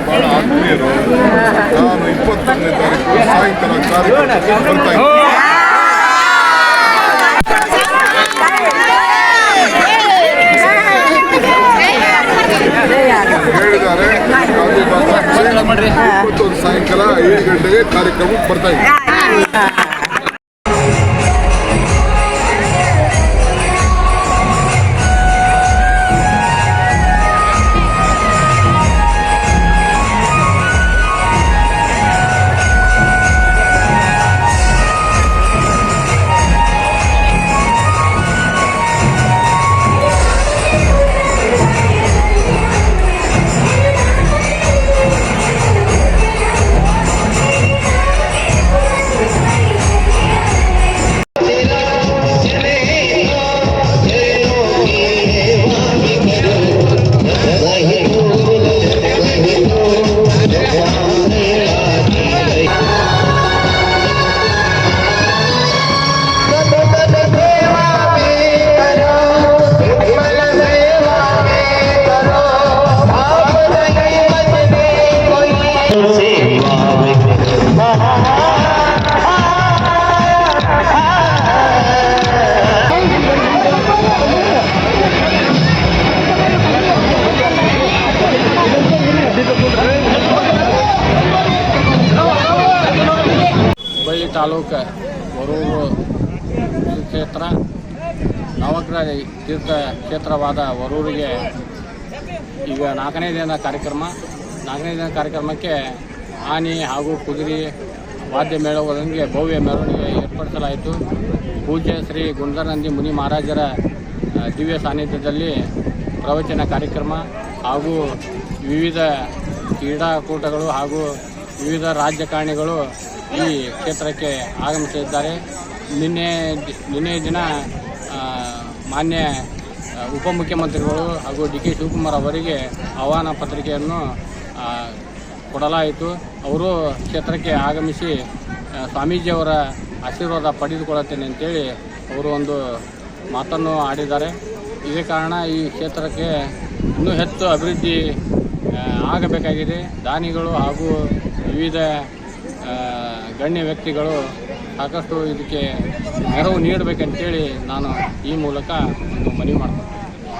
ಬಹಳ ಆತ್ಮೀಯರು. ನಾನು 21ನೇ ತಾರೀಕು ಸಾಯಂಕಾಲ ಕಾರ್ಯಕ್ರಮ ಬರ್ತಾ ಹೇಳಿದ್ದಾರೆ. 21 ಸಾಯಂಕಾಲ 7 ಗಂಟೆಗೆ ಕಾರ್ಯಕ್ರಮಕ್ಕೆ ಬರ್ತಾ ಇದ್ದೀನಿ. ಹುಬ್ಬಳ್ಳಿ ತಾಲೂಕು ವರೂರು ಕ್ಷೇತ್ರ ನವಗ್ರಹ ತೀರ್ಥ ಕ್ಷೇತ್ರವಾದ ವರೂರಿಗೆ ಈಗ ನಾಲ್ಕನೇ ದಿನದ ಕಾರ್ಯಕ್ರಮಕ್ಕೆ ಆನೆ ಹಾಗೂ ಕುದುರೆ ವಾದ್ಯ ಮೇಳಗಳೊಂದಿಗೆ ಭವ್ಯ ಮೆರವಣಿಗೆ ಏರ್ಪಡಿಸಲಾಯಿತು. ಪೂಜ್ಯ ಶ್ರೀ ಗುಂಡರನಂದಿ ಮುನಿ ಮಹಾರಾಜರ ದಿವ್ಯ ಸಾನ್ನಿಧ್ಯದಲ್ಲಿ ಪ್ರವಚನ ಕಾರ್ಯಕ್ರಮ ಹಾಗೂ ವಿವಿಧ ಕ್ರೀಡಾಕೂಟಗಳು ಹಾಗೂ ವಿವಿಧ ರಾಜಕಾರಣಿಗಳು ಈ ಕ್ಷೇತ್ರಕ್ಕೆ ಆಗಮಿಸಿದ್ದಾರೆ. ನಿನ್ನೆ ದಿನ ಮಾನ್ಯ ಉಪಮುಖ್ಯಮಂತ್ರಿಗಳು ಹಾಗೂ ಡಿ.ಕೆ. ಶಿವಕುಮಾರ್ ಅವರಿಗೆ ಆಹ್ವಾನ ಪತ್ರಿಕೆಯನ್ನು ಕೊಡಲಾಯಿತು. ಅವರು ಕ್ಷೇತ್ರಕ್ಕೆ ಆಗಮಿಸಿ ಸ್ವಾಮೀಜಿಯವರ ಆಶೀರ್ವಾದ ಪಡೆದುಕೊಳ್ಳುತ್ತೇನೆ ಅಂತೇಳಿ ಅವರು ಒಂದು ಮಾತನ್ನು ಆಡಿದ್ದಾರೆ. ಇದೇ ಕಾರಣ ಈ ಕ್ಷೇತ್ರಕ್ಕೆ ಇನ್ನೂ ಹೆಚ್ಚು ಅಭಿವೃದ್ಧಿ ಆಗಬೇಕಾಗಿದೆ. ದಾನಿಗಳು ಹಾಗೂ ವಿವಿಧ ಗಣ್ಯ ವ್ಯಕ್ತಿಗಳು ಸಾಕಷ್ಟು ಇದಕ್ಕೆ ನೆರವು ನೀಡಬೇಕಂತೇಳಿ ನಾನು ಈ ಮೂಲಕ ಒಂದು ಮನವಿ ಮಾಡ್ತೀನಿ.